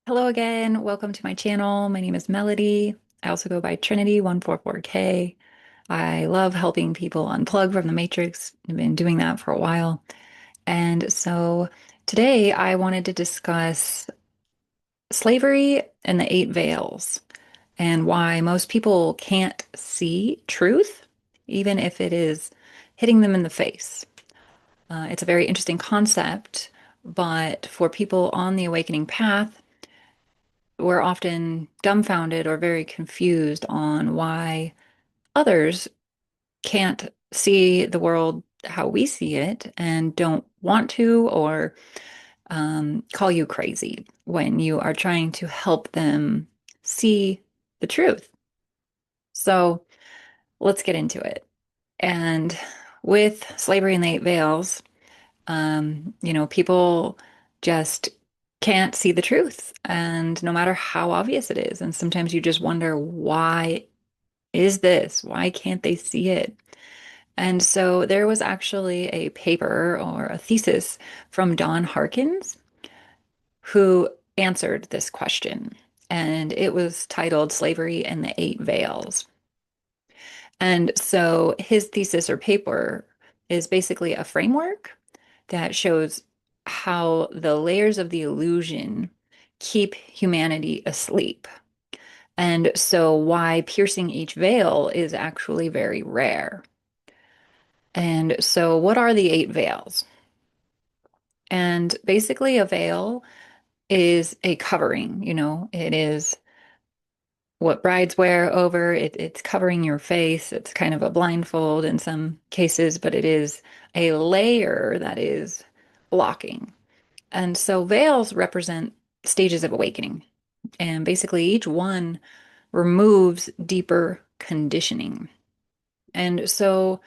Hello again. Welcome to my channel. My name is Melody. I also go by Trinity144K. I love helping people unplug from the matrix. I've been doing that for a while. And so today I wanted to discuss slavery and the eight veils and why most people can't see truth, even if it is hitting them in the face. It's a very interesting concept, but for people on the awakening path, we're often dumbfounded or very confused on why others can't see the world how we see it and don't want to or call you crazy when you are trying to help them see the truth. So let's get into it. And with slavery and the eight veils, people just can't see the truth. And no matter how obvious it is, and sometimes you just wonder, why is this? Why can't they see it? And so there was actually a paper or a thesis from Don Harkins who answered this question. And it was titled Slavery and the Eight Veils. And so his thesis or paper is basically a framework that shows how the layers of the illusion keep humanity asleep. And so why piercing each veil is actually very rare. And so what are the eight veils? And basically a veil is a covering, it is what brides wear over it. It's covering your face. It's kind of a blindfold in some cases, but it is a layer that is blocking. And so veils represent stages of awakening. And basically, each one removes deeper conditioning. And so,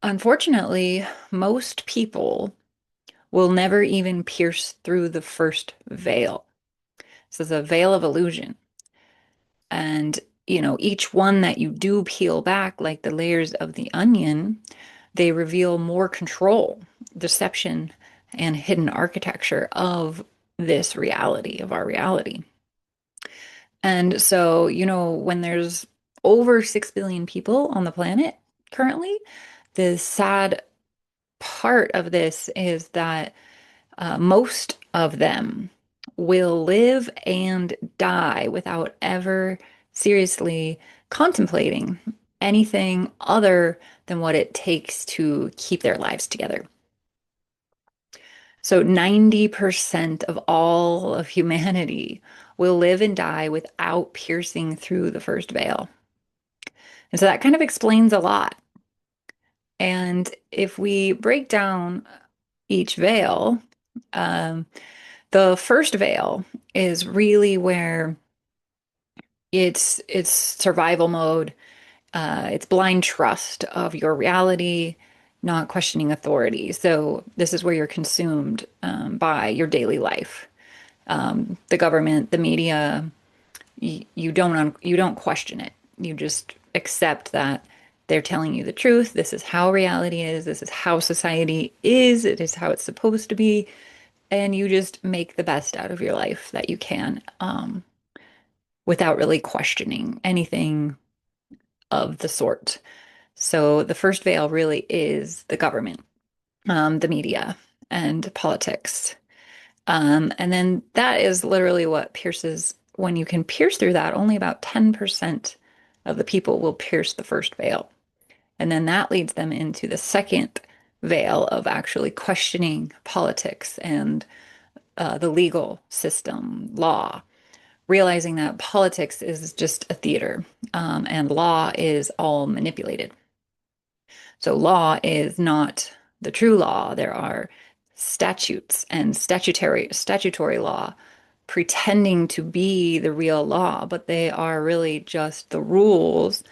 unfortunately, most people will never even pierce through the first veil. So, the veil of illusion. And, each one that you do peel back, like the layers of the onion, they reveal more control, deception, and hidden architecture of this reality, of our reality. And so, when there's over 6 billion people on the planet currently, the sad part of this is that most of them will live and die without ever seriously contemplating anything other than what it takes to keep their lives together. So 90% of all of humanity will live and die without piercing through the first veil. And so that kind of explains a lot. And if we break down each veil, um, the first veil is really where it's survival mode, it's blind trust of your reality, not questioning authority. So this is where you're consumed by your daily life, the government, the media. You don't question it. You just accept that they're telling you the truth. This is how reality is. This is how society is. It is how it's supposed to be. And you just make the best out of your life that you can, without really questioning anything of the sort. So the first veil really is the government, the media, and politics. And then that is literally what pierces, when you can pierce through that, only about 10% of the people will pierce the first veil. And then that leads them into the second veil of actually questioning politics and the legal system, law, realizing that politics is just a theater, and law is all manipulated. So law is not the true law. There are statutes and statutory law pretending to be the real law, but they are really just the rules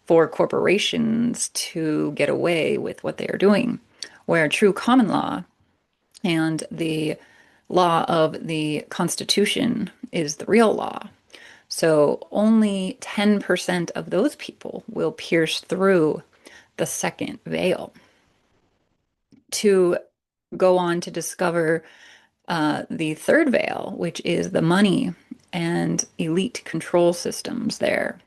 for corporations to get away with what they are doing. Where true common law and the law of the Constitution is the real law. So only 10% of those people will pierce through the second veil to go on to discover The third veil, which is the money and elite control systems there.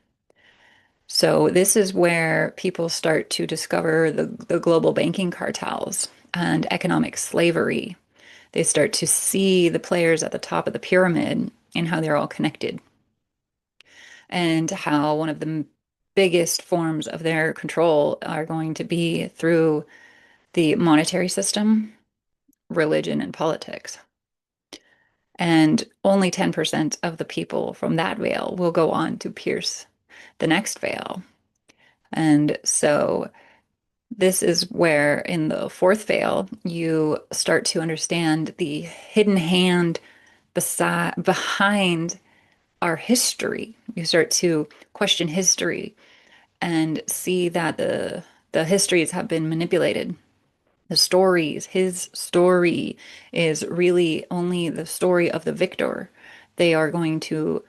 So this is where people start to discover the global banking cartels and economic slavery. They start to see the players at the top of the pyramid and how they're all connected, and how one of the biggest forms of their control are going to be through the monetary system, religion, and politics. And only 10% of the people from that veil will go on to pierce the next veil. And so this is where, in the fourth veil, you start to understand the hidden hand behind our history. You start to question history and see that the histories have been manipulated. The stories, his story is really only the story of the victor. They are going to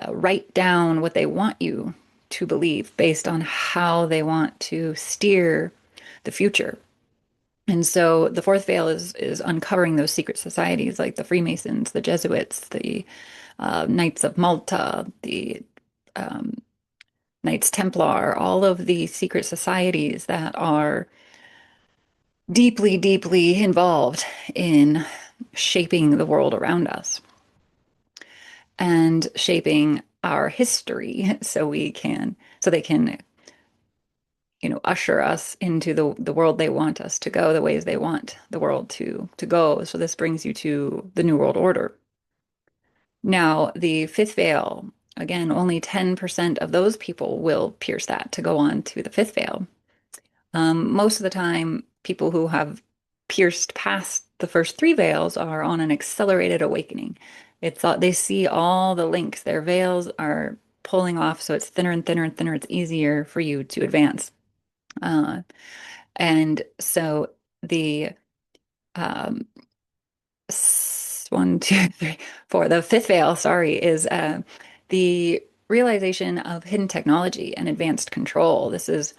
write down what they want you to believe based on how they want to steer the future. And so the fourth veil is uncovering those secret societies like the Freemasons, the Jesuits, the Knights of Malta, the um, Knights Templar, all of the secret societies that are deeply, deeply involved in shaping the world around us and shaping our history so they can, usher us into the world they want us to go, the ways they want the world to go. So this brings you to the New World Order. Now, the fifth veil, again, only 10% of those people will pierce that to go on to the fifth veil. Most of the time, people who have pierced past the first three veils are on an accelerated awakening. They see all the links. Their veils are pulling off, so it's thinner and thinner and thinner. It's easier for you to advance. Uh, and so the um, one, two, three, four. The fifth veil, sorry, is the realization of hidden technology and advanced control. This is,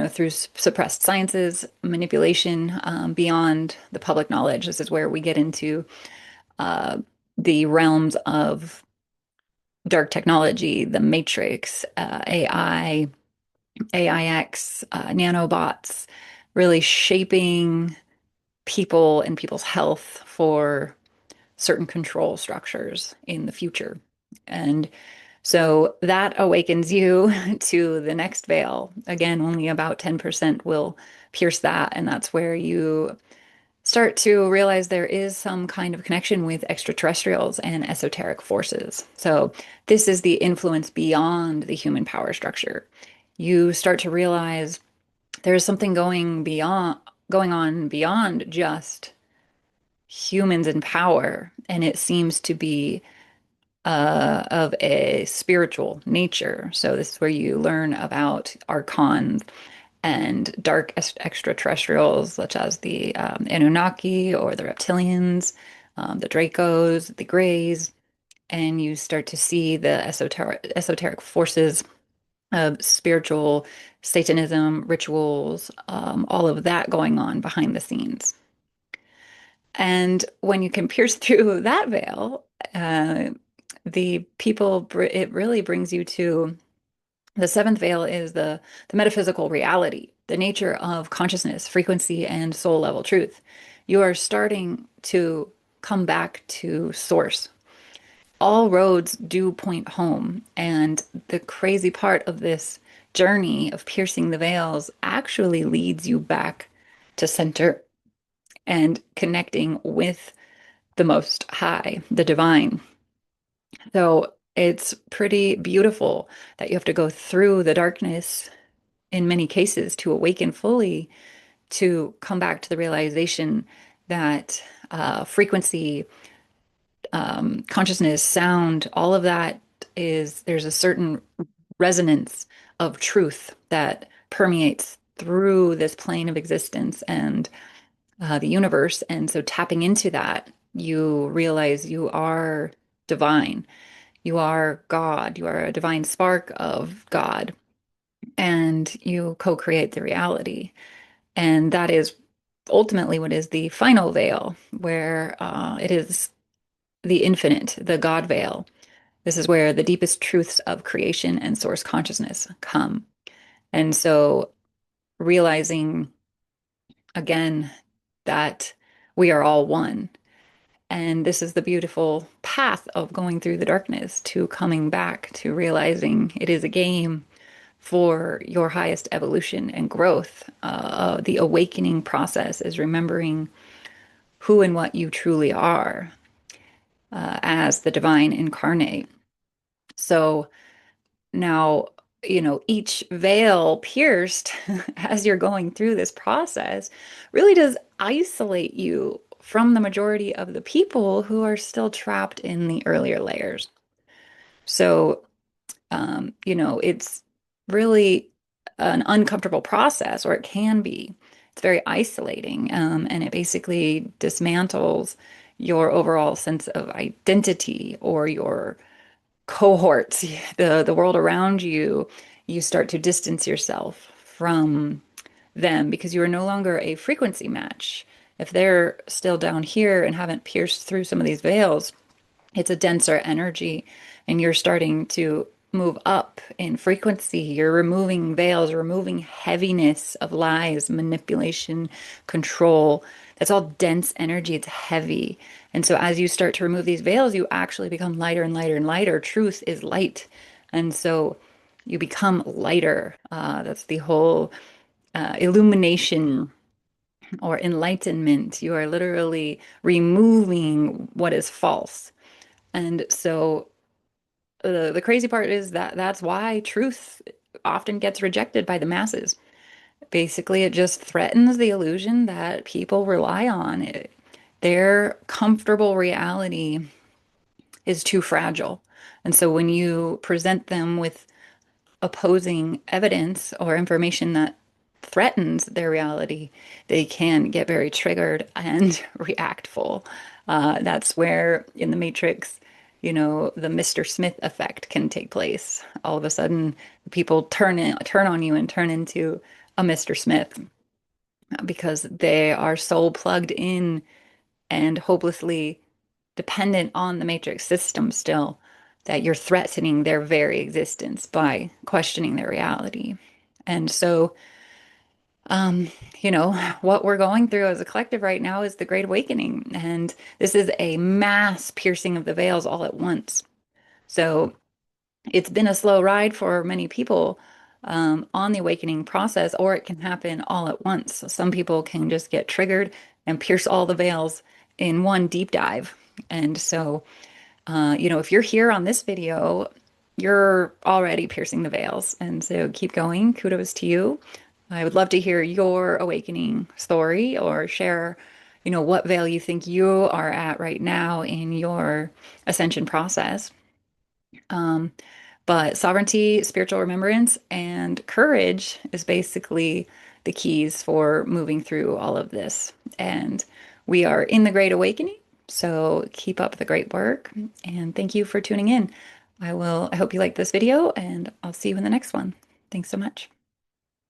through suppressed sciences, manipulation beyond the public knowledge. This is where we get into uh, the realms of dark technology, the Matrix, AI, AIX, nanobots, really shaping people and people's health for certain control structures in the future. And so that awakens you to the next veil. Again, only about 10% will pierce that. And that's where you start to realize there is some kind of connection with extraterrestrials and esoteric forces. So this is the influence beyond the human power structure. You start to realize there's something going on beyond just humans in power, and it seems to be of a spiritual nature. So this is where you learn about archons and dark extraterrestrials, such as the Anunnaki or the reptilians, the Dracos, the Greys, and you start to see the esoteric forces of spiritual Satanism, rituals, all of that going on behind the scenes. And when you can pierce through that veil, uh, it really brings you to the seventh veil is the metaphysical reality, the nature of consciousness, frequency, and soul level truth. You are starting to come back to source. All roads do point home. And the crazy part of this journey of piercing the veils actually leads you back to center and connecting with the Most High, the divine. So it's pretty beautiful that you have to go through the darkness in many cases to awaken fully, to come back to the realization that frequency, consciousness, sound, all of that there's a certain resonance of truth that permeates through this plane of existence and the universe. And so tapping into that, you realize you are divine. You are God. You are a divine spark of God, and you co-create the reality. And that is ultimately what is the final veil, where it is the infinite, the God veil. This is where the deepest truths of creation and source consciousness come. And so realizing again that we are all one. And this is the beautiful path of going through the darkness to coming back to realizing it is a game for your highest evolution and growth. The awakening process is remembering who and what you truly are as the divine incarnate. So now, each veil pierced as you're going through this process really does isolate you from the majority of the people who are still trapped in the earlier layers. So, it's really an uncomfortable process, or it can be. It's very isolating, and it basically dismantles your overall sense of identity or your cohorts, the world around you. You start to distance yourself from them because you are no longer a frequency match. If they're still down here and haven't pierced through some of these veils, it's a denser energy, and you're starting to move up in frequency. You're removing veils, removing heaviness of lies, manipulation, control. That's all dense energy. It's heavy. And so as you start to remove these veils, you actually become lighter and lighter and lighter. Truth is light. And so you become lighter. That's the whole illumination or enlightenment. You are literally removing what is false. And so the crazy part is that that's why truth often gets rejected by the masses. Basically, it just threatens the illusion that people rely on. Their comfortable reality is too fragile. And so when you present them with opposing evidence or information that threatens their reality, they can get very triggered and reactful. That's where in the Matrix, the Mr. Smith effect can take place. All of a sudden, people turn on you and turn into a Mr. Smith because they are so plugged in and hopelessly dependent on the Matrix system still that you're threatening their very existence by questioning their reality. And so, um, what we're going through as a collective right now is the Great Awakening. And this is a mass piercing of the veils all at once. So it's been a slow ride for many people on the awakening process, or it can happen all at once. So some people can just get triggered and pierce all the veils in one deep dive. And so, if you're here on this video, you're already piercing the veils. And so keep going. Kudos to you. I would love to hear your awakening story or share, what veil you think you are at right now in your ascension process. Um, but sovereignty, spiritual remembrance, and courage is basically the keys for moving through all of this. And we are in the Great Awakening. So keep up the great work. And thank you for tuning in. I hope you like this video, and I'll see you in the next one. Thanks so much.